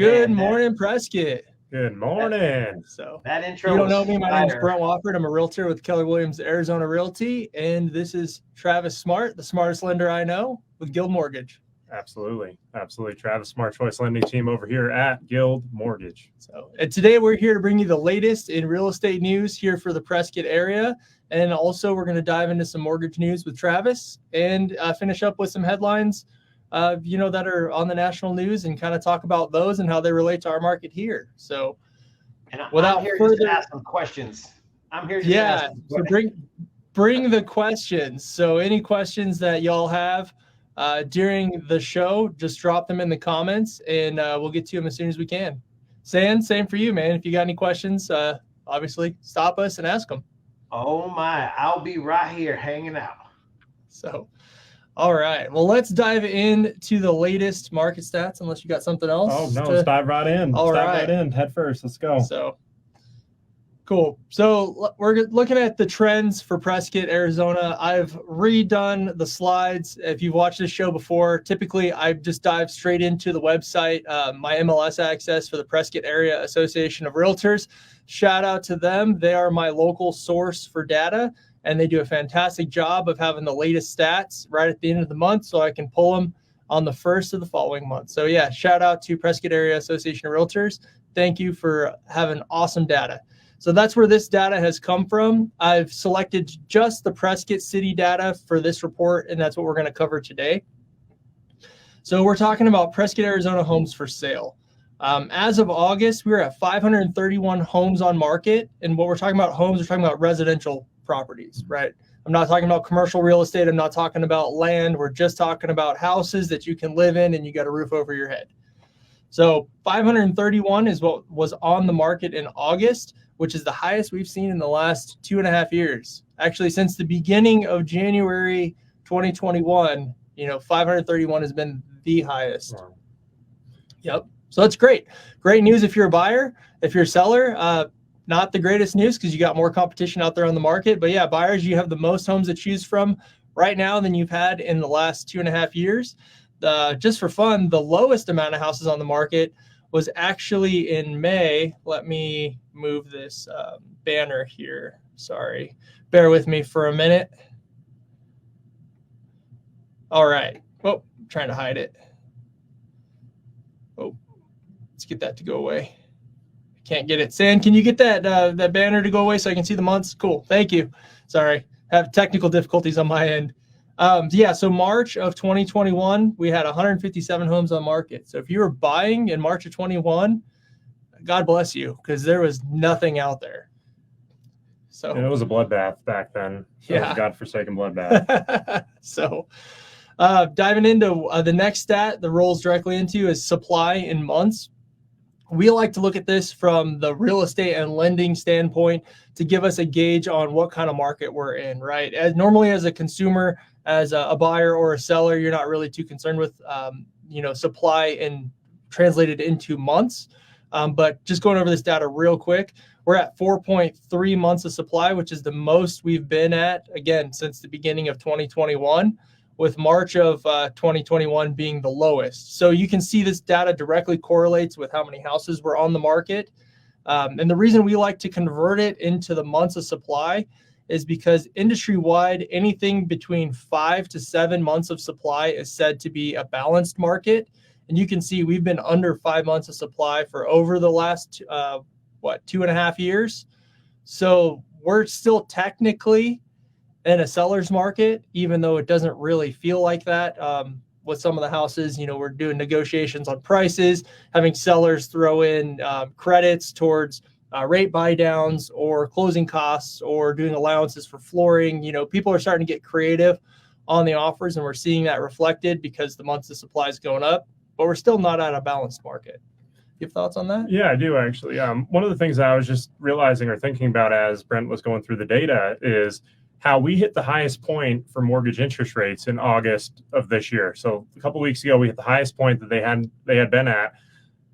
Good morning, Prescott. Good morning. So that intro. You don't know me. My name is Brent Wofford. I'm a realtor with Keller Williams Arizona Realty, and this is Travis Smart, the smartest lender I know, with Guild Mortgage. Absolutely. Travis Smart Choice Lending Team over here at Guild Mortgage. And today we're here to bring you the latest in real estate news here for the Prescott area. And also we're going to dive into some mortgage news with Travis and finish up with some headlines, that are on the national news and kind of talk about those and how they relate to our market here. So without I'm here further to ask some questions. I'm here to ask some questions. So bring the questions. So any questions that y'all have during the show, just drop them in the comments and we'll get to them as soon as we can. Sand, same for you, man. If you got any questions, obviously stop us and ask them. Oh my, I'll be right here hanging out. So, all right. Well, let's dive into the latest market stats, unless you got something else. Oh, no, let's dive right in. Dive right in, head first. Let's go. So, cool. So we're looking at the trends for Prescott, Arizona. I've redone the slides. If you've watched this show before, typically I just dive straight into the website, my MLS access for the Prescott Area Association of Realtors. Shout out to them. They are my local source for data, and they do a fantastic job of having the latest stats right at the end of the month so I can pull them on the first of the following month. So yeah, shout out to Prescott Area Association of Realtors. Thank you for having awesome data. So that's where this data has come from. I've selected just the Prescott City data for this report, and that's what we're going to cover today. So we're talking about Prescott, Arizona homes for sale. As of August, we were at 531 homes on market. And what we're talking about homes, we're talking about residential properties, right? I'm not talking about commercial real estate. I'm not talking about land. We're just talking about houses that you can live in and you got a roof over your head. So 531 is what was on the market in August, which is the highest we've seen in the last 2.5 years. Actually, since the beginning of January 2021, 531 has been the highest. Wow. Yep. So that's great. Great news if you're a buyer. If you're a seller, not the greatest news because you got more competition out there on the market. But yeah, buyers, you have the most homes to choose from right now than you've had in the last 2.5 years. Just for fun, the lowest amount of houses on the market was actually in May. Let me move this banner here. Sorry. Bear with me for a minute. All right. Oh, I'm trying to hide it. Oh, let's get that to go away. I can't get it. Sand, can you get that banner to go away so I can see the months? Cool. Thank you. Sorry. Have technical difficulties on my end. So March of 2021, we had 157 homes on market. So if you were buying in March of 21, God bless you, because there was nothing out there. So it was a bloodbath back then. Yeah. It was a godforsaken bloodbath. So diving into the next stat that rolls directly into is supply in months. We like to look at this from the real estate and lending standpoint to give us a gauge on what kind of market we're in, right? Normally as a consumer, as a buyer or a seller, you're not really too concerned with, supply and translated into months. But just going over this data real quick, we're at 4.3 months of supply, which is the most we've been at, again, since the beginning of 2021. With March of 2021 being the lowest. So you can see this data directly correlates with how many houses were on the market. And the reason we like to convert it into the months of supply is because industry-wide, anything between 5 to 7 months of supply is said to be a balanced market. And you can see we've been under 5 months of supply for over the last, 2.5 years. So we're still technically in a seller's market, even though it doesn't really feel like that. With some of the houses, we're doing negotiations on prices, having sellers throw in credits towards rate buy downs or closing costs or doing allowances for flooring. People are starting to get creative on the offers, and we're seeing that reflected because the months of supply is going up, but we're still not at a balanced market. You have thoughts on that? Yeah, I do actually. One of the things I was just realizing or thinking about as Brent was going through the data is how we hit the highest point for mortgage interest rates in August of this year. So a couple of weeks ago, we hit the highest point that they had been at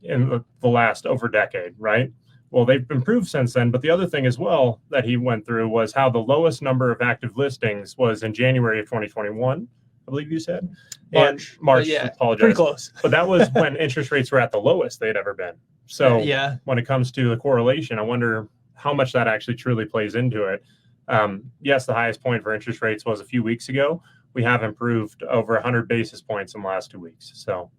in the last over decade, right? Well, they've improved since then. But the other thing as well that he went through was how the lowest number of active listings was in January of 2021, I believe you said. March, yeah, apologize. pretty close. But that was when interest rates were at the lowest they'd ever been. So yeah, when it comes to the correlation, I wonder how much that actually truly plays into it. Yes, the highest point for interest rates was a few weeks ago. We have improved over 100 basis points in the last 2 weeks. So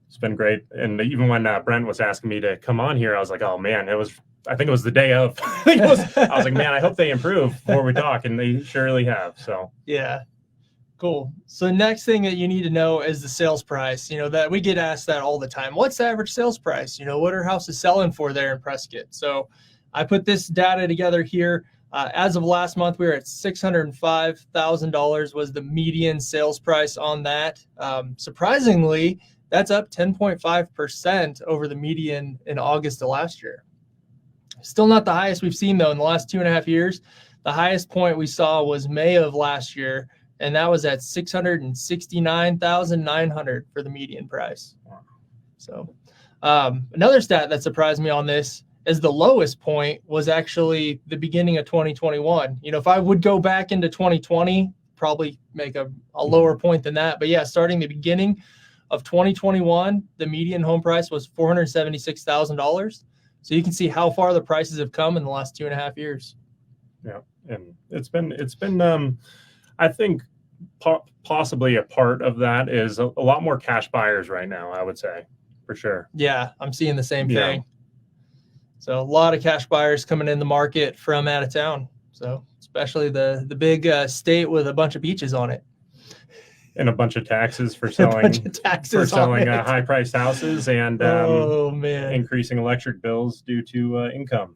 it's been great. And even when Brent was asking me to come on here, I was like, oh man, I think it was the day of. I was like, man, I hope they improve before we talk. And they surely have. So yeah. Cool. So next thing that you need to know is the sales price. That we get asked that all the time. What's the average sales price? What are houses selling for there in Prescott? So I put this data together here. As of last month, we were at $605,000 was the median sales price on that. Surprisingly, that's up 10.5% over the median in August of last year. Still not the highest we've seen, though, in the last 2.5 years. The highest point we saw was May of last year, and that was at $669,900 for the median price. So another stat that surprised me on this is the lowest point was actually the beginning of 2021. If I would go back into 2020, probably make a lower point than that. But yeah, starting the beginning of 2021, the median home price was $476,000. So you can see how far the prices have come in the last 2.5 years. Yeah, and it's been I think possibly a part of that is a lot more cash buyers right now, I would say, for sure. Yeah, I'm seeing the same thing. So a lot of cash buyers coming in the market from out of town. So especially the big state with a bunch of beaches on it. And a bunch of taxes for selling high-priced houses and increasing electric bills due to income.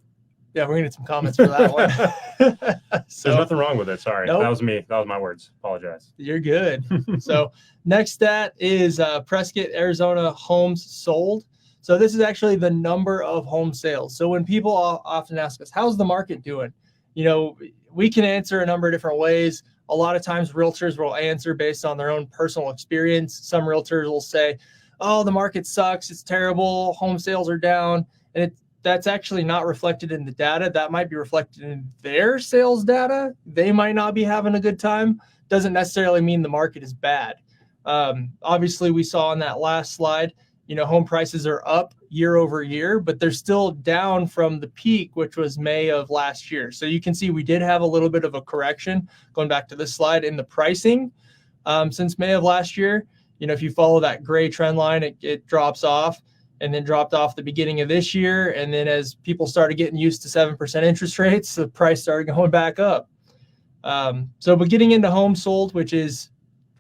Yeah, we're gonna get some comments for that one. There's nothing wrong with it. Sorry, That was me. That was my words. Apologize. You're good. So next stat is Prescott, Arizona homes sold. So this is actually the number of home sales. So when people often ask us, how's the market doing? We can answer a number of different ways. A lot of times realtors will answer based on their own personal experience. Some realtors will say, oh, the market sucks. It's terrible. Home sales are down. And that's actually not reflected in the data. That might be reflected in their sales data. They might not be having a good time. Doesn't necessarily mean the market is bad. Obviously, we saw on that last slide, home prices are up year over year, but they're still down from the peak, which was May of last year. So you can see we did have a little bit of a correction, going back to this slide, in the pricing since May of last year. If you follow that gray trend line, it drops off. And then dropped off the beginning of this year. And then as people started getting used to 7% interest rates, the price started going back up. But getting into homes sold, which is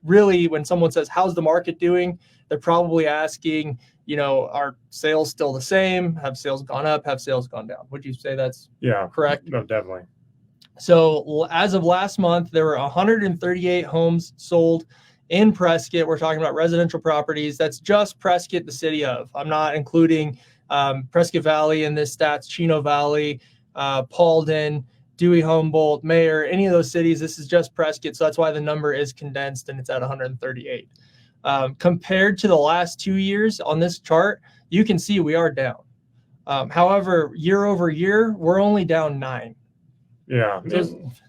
really when someone says, how's the market doing? They're probably asking, are sales still the same? Have sales gone up? Have sales gone down? Would you say that's correct? No, definitely. So as of last month, there were 138 homes sold in Prescott. We're talking about residential properties. That's just Prescott, the city of. I'm not including Prescott Valley in this stats, Chino Valley, Paulden, Dewey, Humboldt, Mayer, any of those cities. This is just Prescott. So that's why the number is condensed and it's at 138. Compared to the last 2 years on this chart, you can see we are down. However, year over year, we're only down 9. Yeah.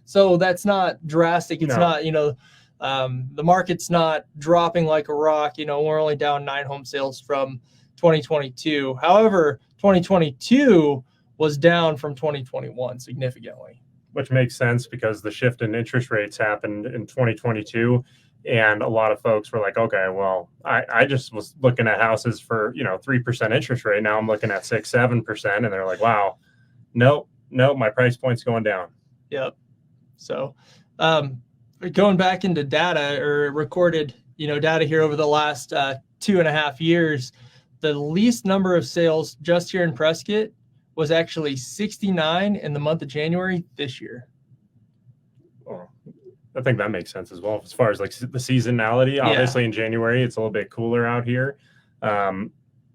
So that's not drastic. It's not, the market's not dropping like a rock. We're only down 9 home sales from 2022. However, 2022 was down from 2021 significantly. Which makes sense because the shift in interest rates happened in 2022. And a lot of folks were like, okay, well, I just was looking at houses for, 3% interest rate. Now I'm looking at 6-7%. And they're like, wow, no, my price point's going down. Yep. So, going back into data or recorded, data here over the last 2.5 years, the least number of sales just here in Prescott was actually 69 in the month of January this year. Oh, I think that makes sense as well. As far as like the seasonality, obviously in January, it's a little bit cooler out here.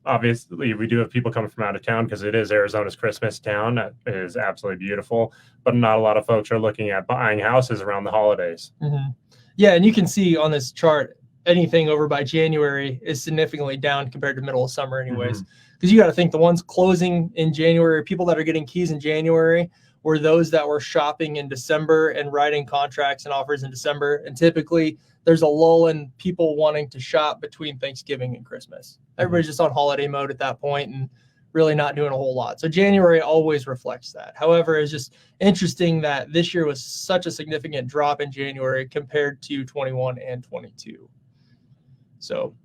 Obviously, we do have people coming from out of town because it is Arizona's Christmas town. It is absolutely beautiful, but not a lot of folks are looking at buying houses around the holidays. Mm-hmm. Yeah, and you can see on this chart, anything over by January is significantly down compared to middle of summer anyways. Because you got to think the ones closing in January, people that are getting keys in January were those that were shopping in December and writing contracts and offers in December. And typically there's a lull in people wanting to shop between Thanksgiving and Christmas. Everybody's just on holiday mode at that point and really not doing a whole lot. So January always reflects that. However, it's just interesting that this year was such a significant drop in January compared to 21 and 22. So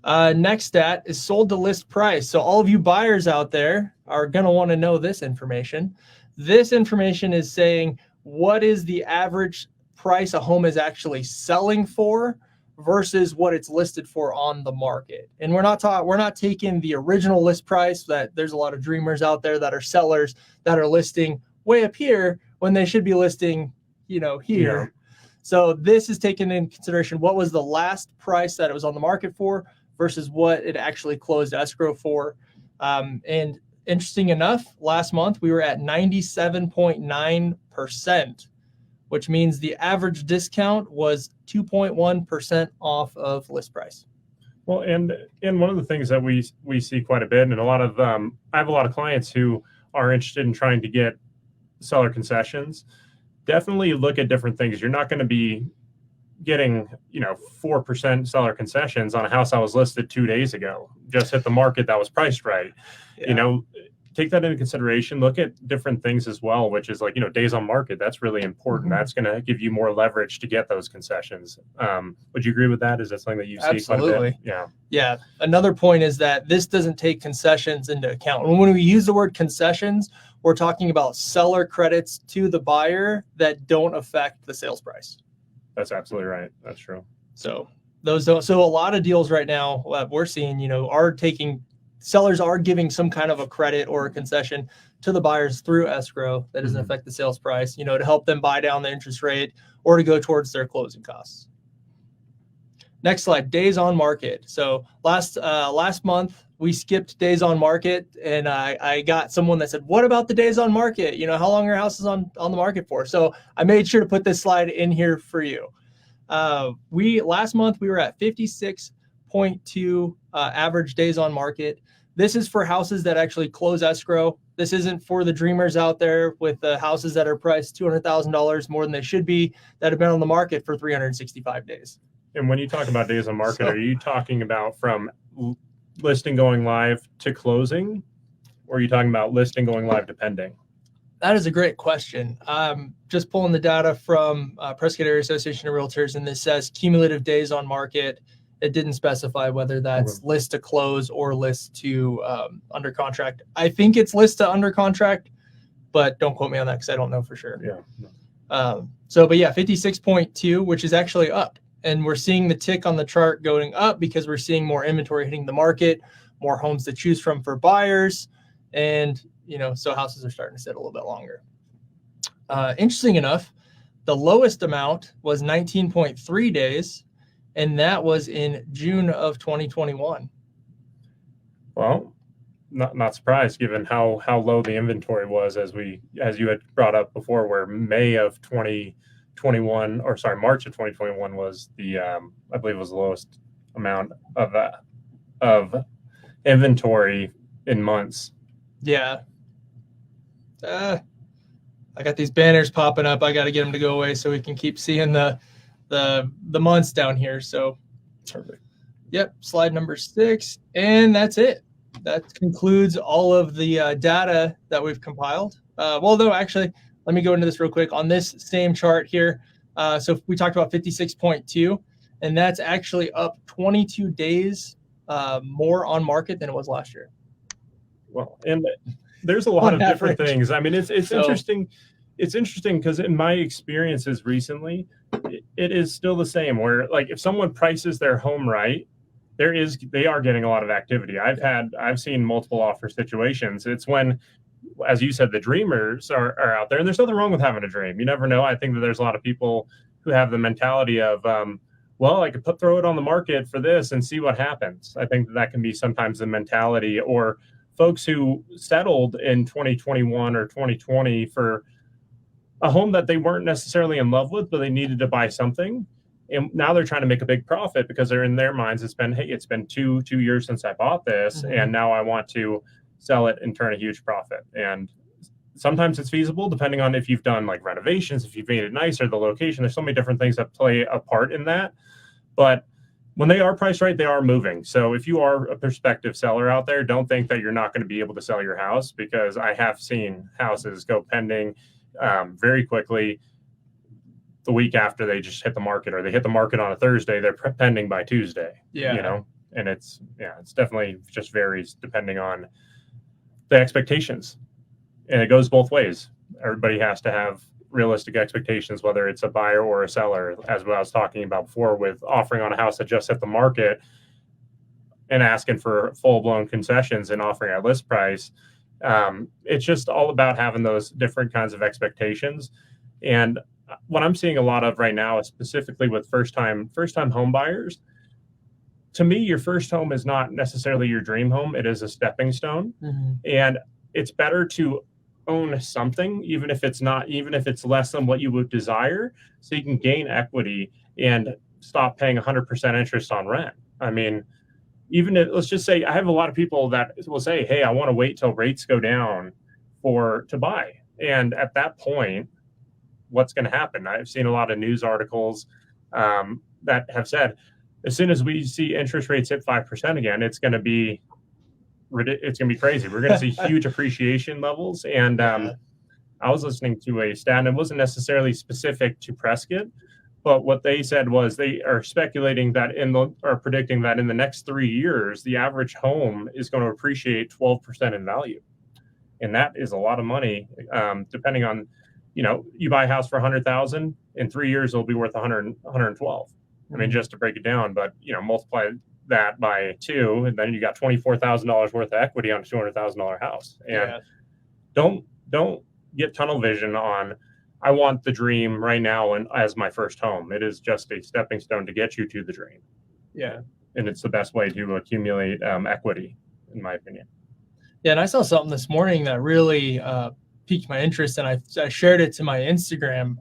next stat is sold to list price. So all of you buyers out there are going to want to know this information. This information is saying what is the average price a home is actually selling for versus what it's listed for on the market. And we're not taking the original list price. That there's a lot of dreamers out there that are sellers that are listing way up here when they should be listing, here. Yeah. So this is taken in consideration what was the last price that it was on the market for versus what it actually closed escrow for. And interesting enough, last month we were at 97.9%, which means the average discount was 2.1% off of list price. Well, and one of the things that we see quite a bit, and a lot of I have a lot of clients who are interested in trying to get seller concessions. Definitely look at different things. You're not going to be getting 4% seller concessions on a house that was listed 2 days ago, just hit the market that was priced right. Yeah. Take that into consideration. Look at different things as well, which is days on market. That's really important. Mm-hmm. That's going to give you more leverage to get those concessions. Would you agree with that? Is that something that you see quite a bit? Yeah. Another point is that this doesn't take concessions into account. When we use the word concessions, we're talking about seller credits to the buyer that don't affect the sales price. That's absolutely right. That's true. So those don't. So a lot of deals right now we're seeing, sellers are giving some kind of a credit or a concession to the buyers through escrow that doesn't affect the sales price, to help them buy down the interest rate or to go towards their closing costs. Next slide, days on market. So last month we skipped days on market, and I got someone that said, what about the days on market? How long are your houses on the market for? So I made sure to put this slide in here for you. Last month we were at 56.2 average days on market. This is for houses that actually close escrow. This isn't for the dreamers out there with the houses that are priced $200,000 more than they should be, that have been on the market for 365 days. And when you talk about days on market, are you talking about from listing going live to closing, or are you talking about listing going live to pending? That is a great question. Just pulling the data from Prescott Area Association of Realtors, and this says cumulative days on market. It didn't specify whether that's list to close or list to under contract. I think it's list to under contract, but don't quote me on that because I don't know for sure. Yeah. But yeah, 56.2, which is actually up. And we're seeing the tick on the chart going up because we're seeing more inventory hitting the market, more homes to choose from for buyers. And, so houses are starting to sit a little bit longer. Interesting enough, the lowest amount was 19.3 days. And that was in June of 2021. Well, not surprised given how low the inventory was, as you had brought up before, where March of 2021 was the I believe it was the lowest amount of inventory in months. Yeah. I got these banners popping up. I got to get them to go away so we can keep seeing the months down here. So perfect. Yep. Slide number 6. And that's it. That concludes all of the data that we've compiled. Actually, let me go into this real quick on this same chart here. So we talked about 56.2, and that's actually up 22 days more on market than it was last year. Well, and there's a lot of different things. I mean, it's interesting. It's interesting because in my experiences recently, it is still the same where if someone prices their home right, they are getting a lot of activity. I've seen multiple offer situations. It's when, as you said, the dreamers are out there, and there's nothing wrong with having a dream. You never know. I think that there's a lot of people who have the mentality of, I could throw it on the market for this and see what happens. I think that can be sometimes the mentality, or folks who settled in 2021 or 2020 for a home that they weren't necessarily in love with, but they needed to buy something. And now they're trying to make a big profit because they're in their minds. It's been two years since I bought this. Mm-hmm. And now I want to sell it and turn a huge profit. And sometimes it's feasible depending on if you've done like renovations, if you've made it nicer, the location. There's so many different things that play a part in that. But when they are priced right, they are moving. So if you are a prospective seller out there, don't think that you're not going to be able to sell your house, because I have seen houses go pending very quickly the week after they just hit the market, or they hit the market on a Thursday, they're pending by Tuesday. Yeah. And it's definitely just varies depending on the expectations. And it goes both ways. Everybody has to have realistic expectations, whether it's a buyer or a seller, as what I was talking about before with offering on a house that just hit the market and asking for full-blown concessions and offering at list price. It's just all about having those different kinds of expectations. And what I'm seeing a lot of right now is specifically with first-time home buyers. To me, your first home is not necessarily your dream home. It is a stepping stone. Mm-hmm. And it's better to own something, even if it's less than what you would desire, so you can gain equity and stop paying 100% interest on rent. I mean, even if, let's just say, I have a lot of people that will say, hey, I want to wait till rates go down to buy. And at that point, what's going to happen? I've seen a lot of news articles that have said, as soon as we see interest rates hit 5% again, it's going to be crazy. We're going to see huge appreciation levels. And I was listening to a stat, and it wasn't necessarily specific to Prescott, but what they said was they are speculating that predicting that in the next 3 years, the average home is going to appreciate 12% in value. And that is a lot of money, depending on, you buy a house for $100,000, in 3 years, it'll be worth 112. I mean, just to break it down, but, multiply that by 2, and then you got $24,000 worth of equity on a $200,000 house. And don't get tunnel vision on, I want the dream right now and as my first home. It is just a stepping stone to get you to the dream. Yeah. And it's the best way to accumulate equity, in my opinion. Yeah. And I saw something this morning that really piqued my interest, and I shared it to my Instagram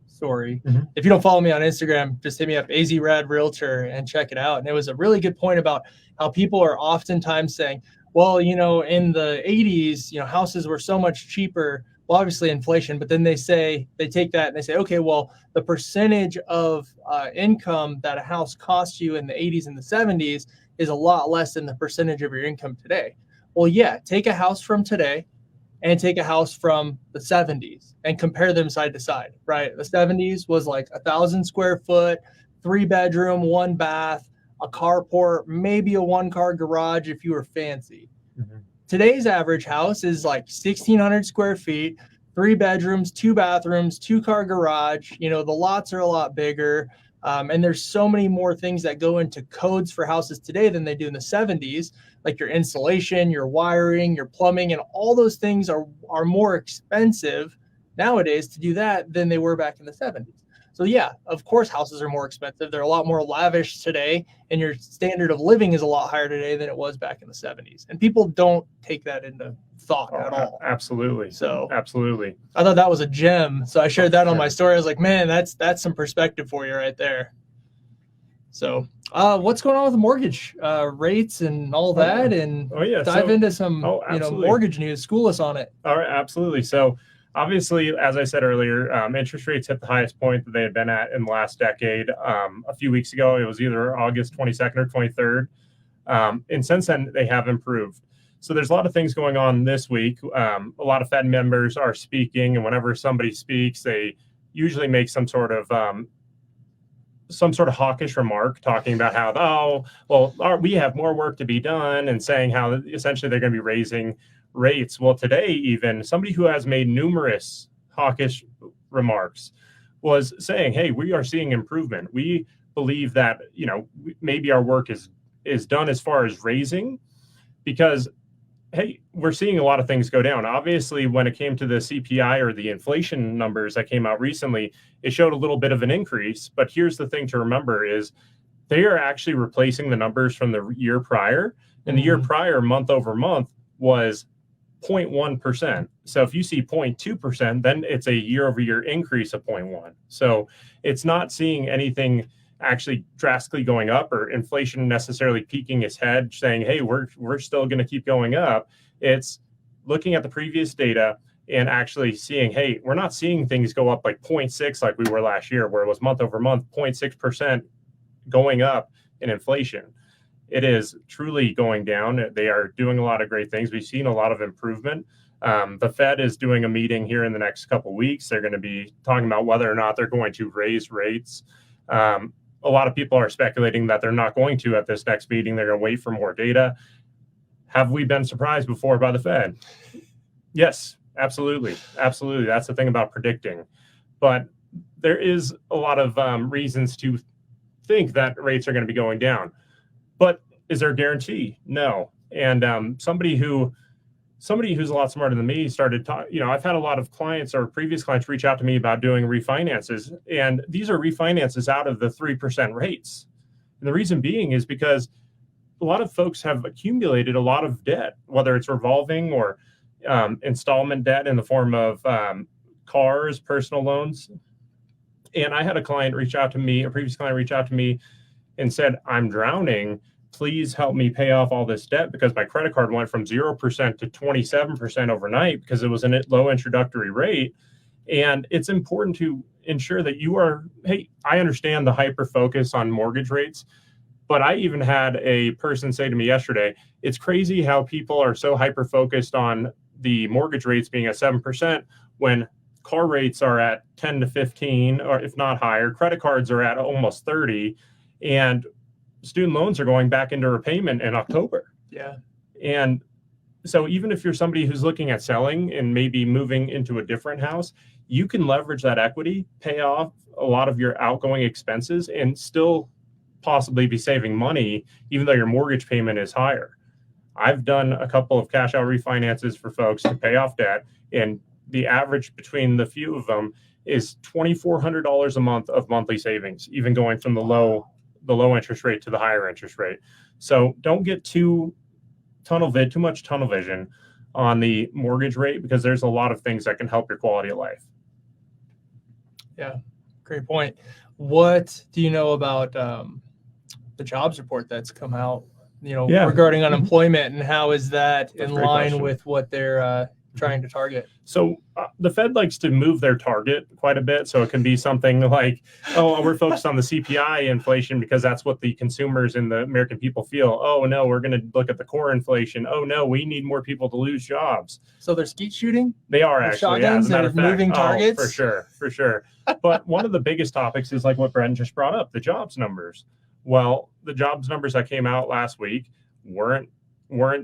story. Mm-hmm. If you don't follow me on Instagram, just hit me up, AZRad Realtor, and check it out. And it was a really good point about how people are oftentimes saying, well, in the 80s, houses were so much cheaper. Well, obviously inflation, but then they take that and they say, okay, well, the percentage of income that a house cost you in the 80s and the 70s is a lot less than the percentage of your income today. Well, yeah, take a house from today and take a house from the 70s and compare them side to side, right? The 70s was like 1,000 square foot, 3-bedroom, 1 bath, a carport, maybe a 1-car garage if you were fancy. Mm-hmm. Today's average house is like 1,600 square feet, 3 bedrooms, 2 bathrooms, 2-car garage. The lots are a lot bigger. And there's so many more things that go into codes for houses today than they do in the 70s, like your insulation, your wiring, your plumbing, and all those things are more expensive nowadays to do that than they were back in the 70s. So yeah, of course, houses are more expensive. They're a lot more lavish today, and your standard of living is a lot higher today than it was back in the 70s. And people don't take that into thought at all. Absolutely. So absolutely. I thought that was a gem. So I shared that on my story. I was like, man, that's some perspective for you right there. So what's going on with the mortgage rates and all that? And dive into some mortgage news. School us on it. All right, absolutely. So obviously, as I said earlier, interest rates hit the highest point that they had been at in the last decade. A few weeks ago, it was either August 22nd or 23rd. And since then, they have improved. So there's a lot of things going on this week. A lot of Fed members are speaking, and whenever somebody speaks, they usually make some sort of hawkish remark talking about how, we have more work to be done, and saying how essentially they're going to be raising rates. Well, today, even somebody who has made numerous hawkish remarks was saying, hey, we are seeing improvement. We believe that, maybe our work is done as far as raising, because, hey, we're seeing a lot of things go down. Obviously, when it came to the CPI or the inflation numbers that came out recently, it showed a little bit of an increase. But here's the thing to remember is they are actually replacing the numbers from the year prior. And the year prior, month over month, was 0.1%. So if you see 0.2%, then it's a year over year increase of 0.1. So it's not seeing anything actually drastically going up, or inflation necessarily peaking its head saying, hey, we're still going to keep going up. It's looking at the previous data and actually seeing, hey, we're not seeing things go up like 0.6 like we were last year, where it was month over month, 0.6% going up in inflation. It is truly going down. They are doing a lot of great things. We've seen a lot of improvement. The Fed is doing a meeting here in the next couple of weeks. They're going to be talking about whether or not they're going to raise rates. A lot of people are speculating that they're not going to at this next meeting. They're going to wait for more data. Have we been surprised before by the Fed? Yes, absolutely. Absolutely. That's the thing about predicting. But there is a lot of reasons to think that rates are going to be going down. But is there a guarantee? No. And somebody who's a lot smarter than me started talking. I've had a lot of clients or previous clients reach out to me about doing refinances, and these are refinances out of the 3% rates. And the reason being is because a lot of folks have accumulated a lot of debt, whether it's revolving or installment debt in the form of cars, personal loans. And I had a previous client reach out to me and said, I'm drowning. Please help me pay off all this debt because my credit card went from 0% to 27% overnight because it was a low introductory rate. And it's important to ensure that I understand the hyper focus on mortgage rates, but I even had a person say to me yesterday, it's crazy how people are so hyper focused on the mortgage rates being at 7% when car rates are at 10 to 15, or if not higher, credit cards are at almost 30. And student loans are going back into repayment in October. Yeah. And so even if you're somebody who's looking at selling and maybe moving into a different house, you can leverage that equity, pay off a lot of your outgoing expenses, and still possibly be saving money, even though your mortgage payment is higher. I've done a couple of cash out refinances for folks to pay off debt, and the average between the few of them is $2,400 a month of monthly savings, even going from the low interest rate to the higher interest rate. So don't get too much tunnel vision on the mortgage rate, because there's a lot of things that can help your quality of life. Yeah, great point. What do you know about the jobs report that's come out, regarding unemployment, and how is that in line with what they're trying to target? So the Fed likes to move their target quite a bit. So it can be something like, oh, we're focused on the CPI inflation because that's what the consumers and the American people feel. Oh, no, we're going to look at the core inflation. Oh, no, we need more people to lose jobs. So they're skeet shooting? They are actually. Shotguns, as a matter of fact, moving targets? For sure. But one of the biggest topics is like what Brent just brought up, the jobs numbers. Well, the jobs numbers that came out last week weren't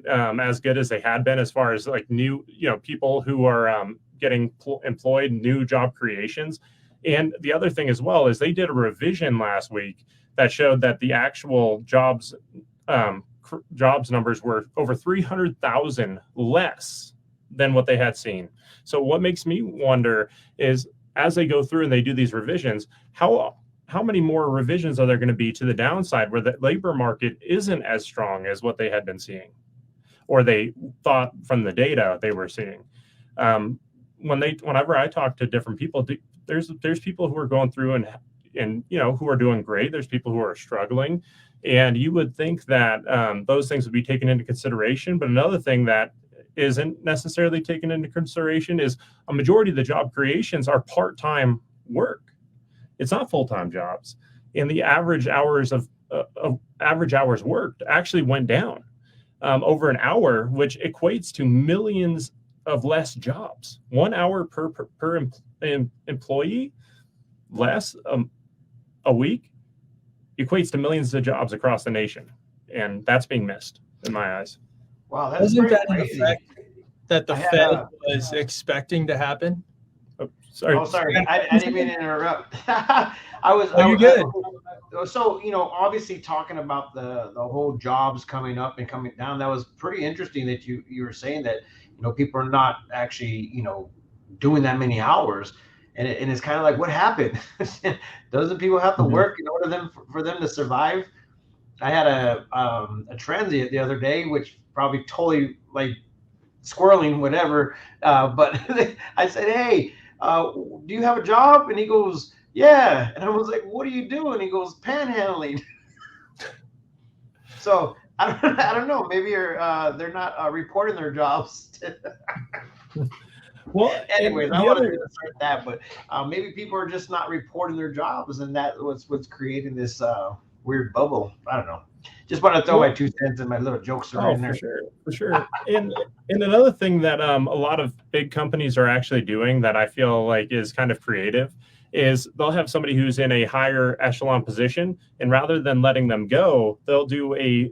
as good as they had been as far as like new, people who are getting employed, new job creations. And the other thing as well is they did a revision last week that showed that the actual jobs numbers were over 300,000 less than what they had seen. So what makes me wonder is, as they go through and they do these revisions, how many more revisions are there going to be to the downside where the labor market isn't as strong as what they had been seeing, or they thought from the data they were seeing? Whenever I talk to different people, there's people who are going through and who are doing great. There's people who are struggling, and you would think that those things would be taken into consideration. But another thing that isn't necessarily taken into consideration is a majority of the job creations are part-time work. It's not full-time jobs, and the average hours worked actually went down over an hour, which equates to millions of less jobs. 1 hour per employee less a week equates to millions of jobs across the nation, and that's being missed in my eyes. Wow, that's Wasn't that crazy. an effect that the Fed was expecting to happen? Sorry. I didn't mean to interrupt. You're good. So, obviously talking about the whole jobs coming up and coming down, that was pretty interesting that you were saying that, people are not actually, doing that many hours. And it's kind of like, what happened? Doesn't people have to work in order for them to survive? I had a transient the other day, which probably totally like squirreling, whatever. But I said, hey, do you have a job? And he goes, yeah. And I was like, what are you doing? He goes, panhandling. So I don't know. Maybe they're not reporting their jobs. Well, Anyways, and I the wanted other to start that, but maybe people are just not reporting their jobs, and that was what's creating this weird bubble. I don't know. Just want to throw my well, 2 cents and my little jokes oh, around there. for sure. And another thing that a lot of big companies are actually doing that I feel like is kind of creative is they'll have somebody who's in a higher echelon position, and rather than letting them go, they'll do a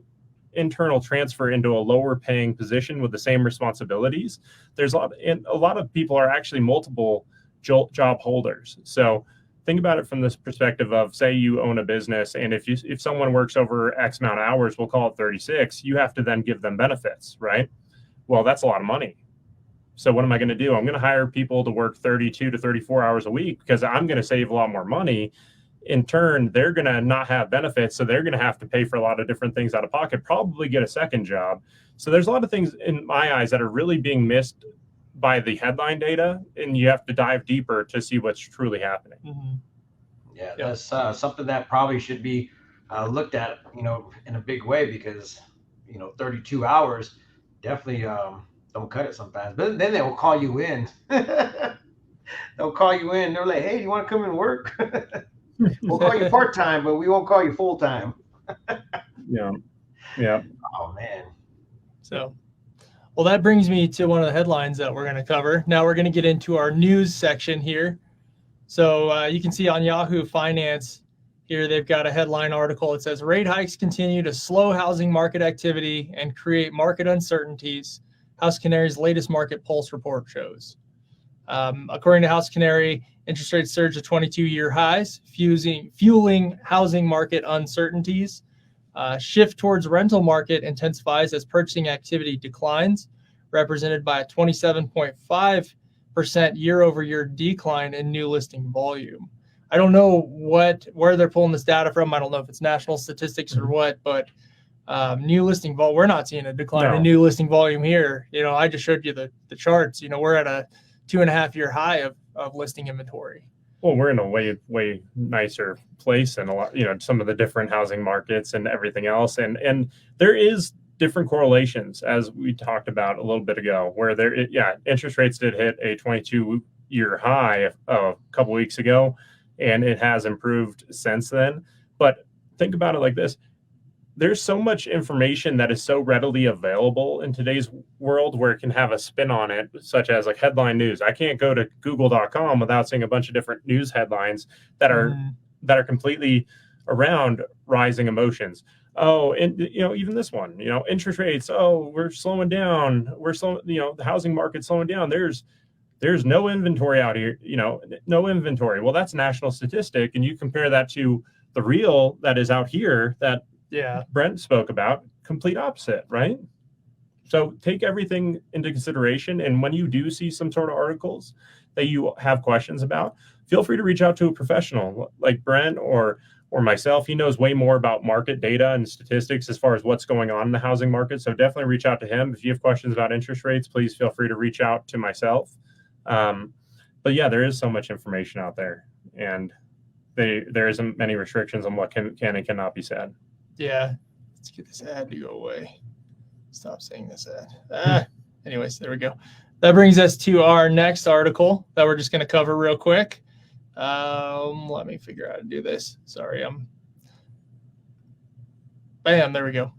internal transfer into a lower paying position with the same responsibilities. There's a lot of people are actually multiple job holders. So think about it from this perspective of, say you own a business, and if someone works over X amount of hours, we'll call it 36, you have to then give them benefits, right? Well, that's a lot of money. So what am I going to do? I'm going to hire people to work 32 to 34 hours a week because I'm going to save a lot more money. In turn, they're going to not have benefits, so they're going to have to pay for a lot of different things out of pocket, probably get a second job. So there's a lot of things in my eyes that are really being missed by the headline data, and you have to dive deeper to see what's truly happening. Mhm. Yeah, that's something that probably should be looked at, in a big way, because 32 hours definitely don't cut it sometimes. But then they will call you in. They'll call you in. They're like, "Hey, do you want to come and work? We'll call you part time, but we won't call you full time." Yeah. Yeah. Oh man. So, well, that brings me to one of the headlines that we're going to cover. Now we're going to get into our news section here. So you can see on Yahoo Finance here, they've got a headline article. It says, rate hikes continue to slow housing market activity and create market uncertainties. House Canary's latest market pulse report shows. According to House Canary, interest rates surged to 22-year highs, fueling housing market uncertainties. Shift towards rental market intensifies as purchasing activity declines, represented by a 27.5% year-over-year decline in new listing volume. I don't know where they're pulling this data from. I don't know if it's national statistics or what, but new listing volume, we're not seeing a decline in new listing volume here. I just showed you the charts. We're at a 2.5-year high of listing inventory. Well, we're in a way nicer place and a lot, some of the different housing markets and everything else. And there is different correlations, as we talked about a little bit ago, where interest rates did hit a 22-year high a couple weeks ago, and it has improved since then. But think about it like this. There's so much information that is so readily available in today's world where it can have a spin on it, such as like headline news. I can't go to google.com without seeing a bunch of different news headlines that are completely around rising emotions. Oh, and even this one, interest rates. Oh, we're slowing down. The housing market's slowing down. There's no inventory out here, no inventory. Well, that's national statistic. And you compare that to the real that is out here that Brent spoke about, complete opposite, right? So take everything into consideration. And when you do see some sort of articles that you have questions about, feel free to reach out to a professional like Brent or myself. He knows way more about market data and statistics as far as what's going on in the housing market. So definitely reach out to him. If you have questions about interest rates, please feel free to reach out to myself. But yeah, there is so much information out there, and there isn't many restrictions on what can and cannot be said. Yeah, let's get this ad to go away. Stop saying this ad. Anyways, there we go. That brings us to our next article that we're just going to cover real quick. Let me figure out how to do this. Sorry, bam, there we go.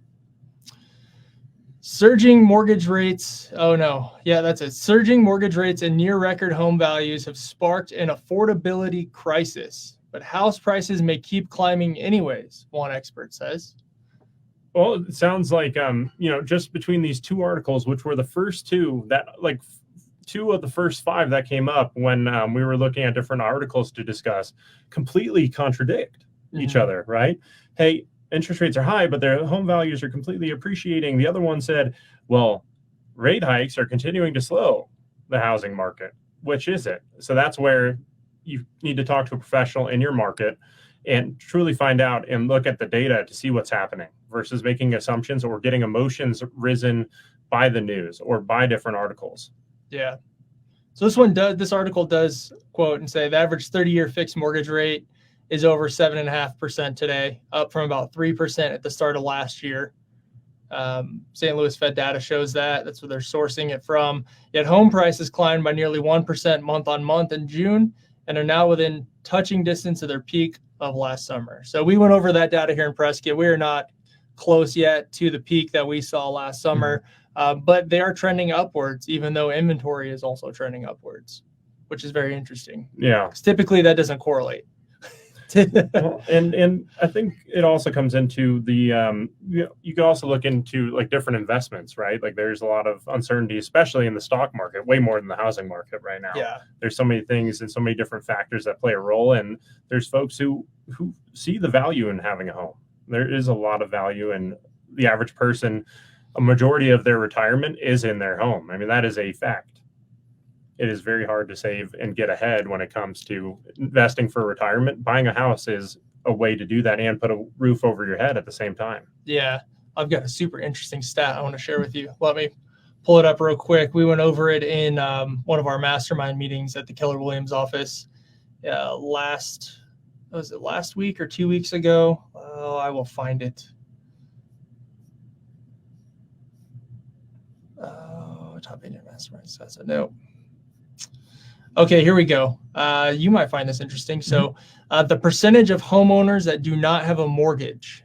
Surging mortgage rates. Oh no, yeah, that's it. Surging mortgage rates and near record home values have sparked an affordability crisis, but house prices may keep climbing anyways, one expert says. Well, it sounds like, just between these two articles, which were the first two that, like, two of the first five that came up when we were looking at different articles to discuss, completely contradict each other, right? Hey, interest rates are high, but their home values are completely appreciating. The other one said, well, rate hikes are continuing to slow the housing market. Which is it? So that's where you need to talk to a professional in your market and truly find out and look at the data to see what's happening versus making assumptions or getting emotions risen by the news or by different articles. Yeah. So this article does quote and say the average 30-year fixed mortgage rate is over 7.5% today, up from about 3% at the start of last year. St. Louis Fed data shows that. That's where they're sourcing it from. Yet home prices climbed by nearly 1% month on month in June and are now within touching distance of their peak of last summer. So we went over that data here in Prescott. We are not close yet to the peak that we saw last summer, but they are trending upwards, even though inventory is also trending upwards, which is very interesting. Yeah. Because typically that doesn't correlate. Well, and I think it also comes into the you can also look into like different investments, right? Like there's a lot of uncertainty, especially in the stock market, way more than the housing market right now. Yeah. There's so many things and so many different factors that play a role, and there's folks who see the value in having a home. There is a lot of value, and the average person, a majority of their retirement is in their home. I mean, that is a fact. It is very hard to save and get ahead when it comes to investing for retirement. Buying a house is a way to do that and put a roof over your head at the same time. Yeah, I've got a super interesting stat I want to share with you. Let me pull it up real quick. We went over it in one of our mastermind meetings at the Keller Williams office last week or 2 weeks ago? Oh, I will find it. Top Indian mastermind stats. No. Okay, here we go. You might find this interesting. So the percentage of homeowners that do not have a mortgage.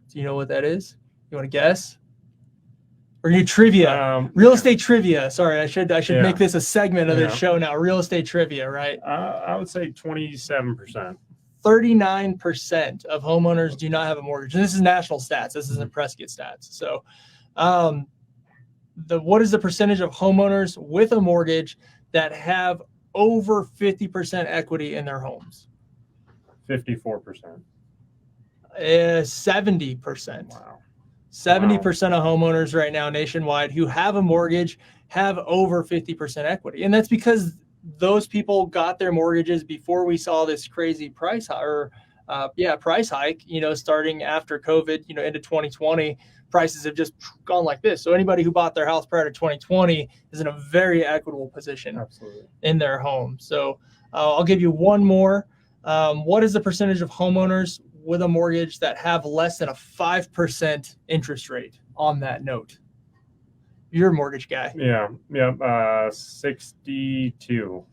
Do you know what that is? You want to guess? Or you trivia? Real estate trivia. Sorry, I should make this a segment of this show now. Real estate trivia, right? I would say 27%. 39% of homeowners do not have a mortgage. And this is national stats. This isn't Prescott stats. So what is the percentage of homeowners with a mortgage that have over 50% equity in their homes? 54%. 70%. Wow. 70% of homeowners right now nationwide who have a mortgage have over 50% equity. And that's because those people got their mortgages before we saw this crazy price hike, starting after COVID, into 2020. Prices have just gone like this. So anybody who bought their house prior to 2020 is in a very equitable position in their home. So I'll give you one more. What is the percentage of homeowners with a mortgage that have less than a 5% interest rate on that note? You're a mortgage guy. Yeah. 62.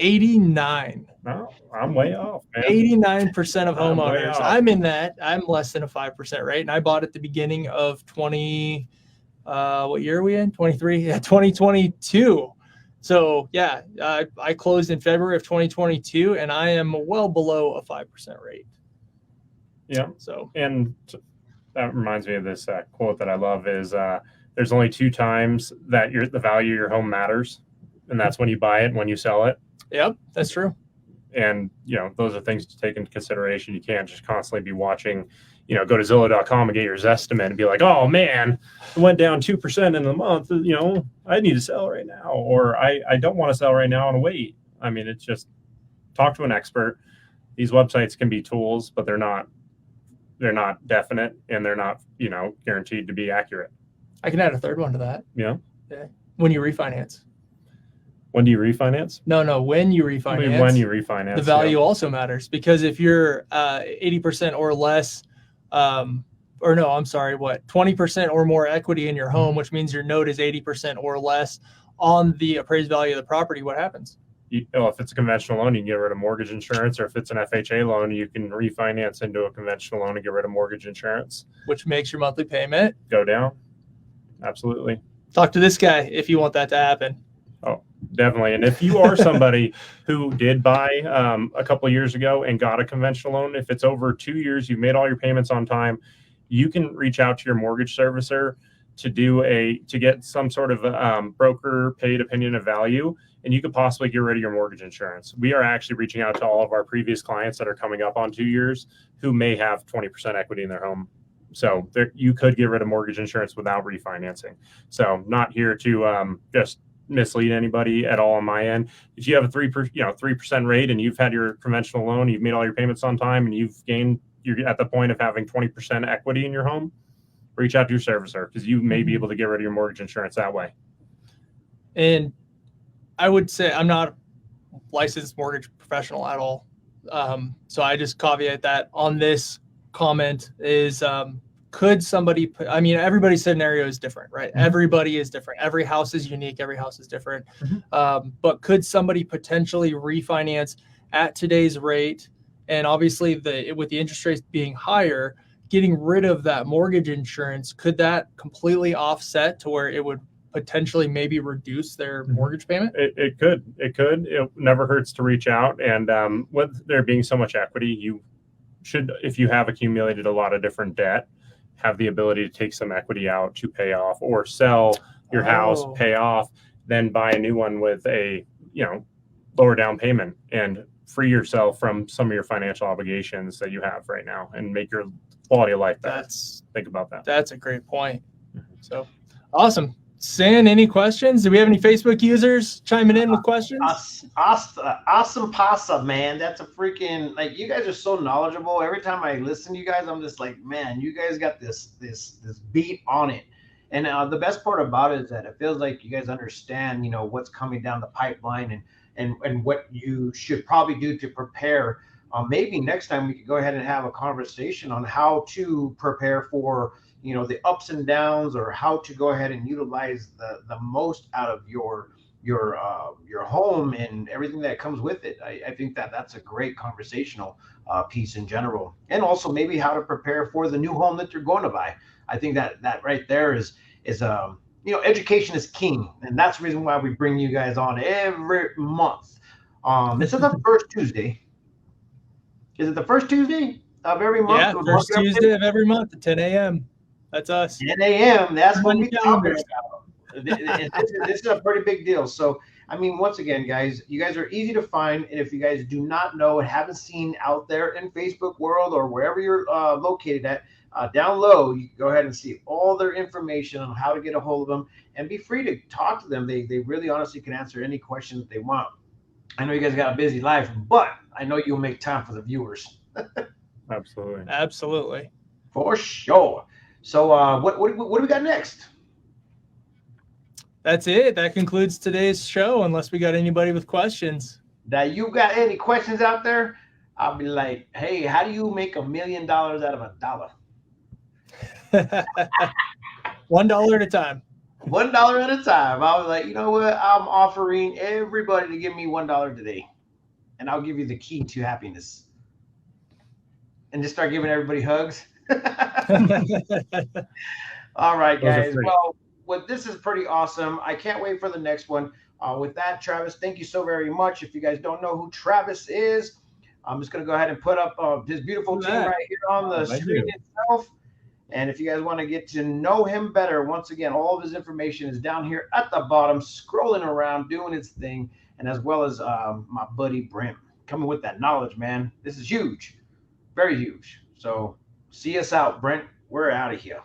89. No, I'm way off, man. 89% of homeowners. I'm in that. I'm less than a 5% rate. And I bought at the beginning of what year are we in? 23? Yeah, 2022. So yeah, I closed in February of 2022 and I am well below a 5% rate. Yeah. So, and that reminds me of this quote that I love is there's only 2 times that the value of your home matters. And that's when you buy it and when you sell it. Yep, that's true. And, those are things to take into consideration. You can't just constantly be watching, go to Zillow.com and get your Zestimate and be like, oh man, it went down 2% in a month. I need to sell right now, or I don't want to sell right now and wait. I mean, it's just talk to an expert. These websites can be tools, but they're not definite and they're not, guaranteed to be accurate. I can add a third one to that. Yeah. When you refinance. When do you refinance? No, when you refinance. I mean, when you refinance. The value also matters because if you're 80% or less, 20% or more equity in your home, which means your note is 80% or less on the appraised value of the property, what happens? If it's a conventional loan, you can get rid of mortgage insurance, or if it's an FHA loan, you can refinance into a conventional loan and get rid of mortgage insurance. Which makes your monthly payment go down. Absolutely. Talk to this guy if you want that to happen. Oh, definitely. And if you are somebody who did buy a couple of years ago and got a conventional loan, if it's over 2 years, you've made all your payments on time, you can reach out to your mortgage servicer to get some sort of broker paid opinion of value, and you could possibly get rid of your mortgage insurance. We are actually reaching out to all of our previous clients that are coming up on 2 years who may have 20% equity in their home. So you could get rid of mortgage insurance without refinancing. So not here to just mislead anybody at all on my end. If you have a 3% rate and you've had your conventional loan, you've made all your payments on time, and you're at the point of having 20% equity in your home, reach out to your servicer because you may be able to get rid of your mortgage insurance that way. And I would say I'm not a licensed mortgage professional at all. So I just caveat that on this comment is could somebody, I mean, everybody's scenario is different, right? Mm-hmm. Everybody is different. Every house is unique. Every house is different. Mm-hmm. But could somebody potentially refinance at today's rate? And obviously with the interest rates being higher, getting rid of that mortgage insurance, could that completely offset to where it would potentially maybe reduce their mortgage payment? It could. It never hurts to reach out. And with there being so much equity, you should, if you have accumulated a lot of different debt, have the ability to take some equity out to pay off or sell your house, pay off, then buy a new one with a, lower down payment and free yourself from some of your financial obligations that you have right now and make your quality of life better. Think about that. That's a great point. So awesome. Sin, any questions? Do we have any Facebook users chiming in with questions? Awesome pasta, man. That's a freaking, like, you guys are so knowledgeable. Every time I listen to you guys, I'm just like, man, you guys got this beat on it. And the best part about it is that it feels like you guys understand, what's coming down the pipeline and what you should probably do to prepare. Maybe next time we could go ahead and have a conversation on how to prepare for the ups and downs, or how to go ahead and utilize the most out of your home and everything that comes with it. I think that's a great conversational piece in general, and also maybe how to prepare for the new home that you're going to buy. I think that right there is education is king, and that's the reason why we bring you guys on every month. This is the first Tuesday. Is it the first Tuesday of every month? Yeah, first Tuesday of every month at 10 a.m. That's us. 10 a.m. That's when we talk about. This is a pretty big deal. So, I mean, once again, guys, you guys are easy to find. And if you guys do not know and haven't seen out there in Facebook world or wherever you're located at, down low, you can go ahead and see all their information on how to get a hold of them and be free to talk to them. They really honestly can answer any questions they want. I know you guys got a busy life, but I know you'll make time for the viewers. Absolutely. For sure. So what do we got next? That's it. That concludes today's show, unless we got anybody with questions. Now, you got any questions out there? I'll be like, hey, how do you make $1 million out of $1? $1 at a time. $1 at a time. I was like, you know what? I'm offering everybody to give me $1 today, and I'll give you the key to happiness. And just start giving everybody hugs. All right, guys. Well, this is pretty awesome. I can't wait for the next one. With that, Travis, thank you so very much. If you guys don't know who Travis is, I'm just going to go ahead and put up his beautiful team right here on the screen itself. And if you guys want to get to know him better, once again, all of his information is down here at the bottom, scrolling around, doing its thing, and as well as my buddy Brent coming with that knowledge, man. This is huge. Very huge. So see us out, Brent. We're out of here.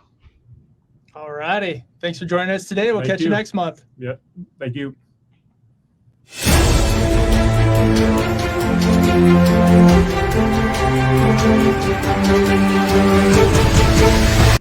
All righty. Thanks for joining us today. We'll catch you next month. Yep. Thank you.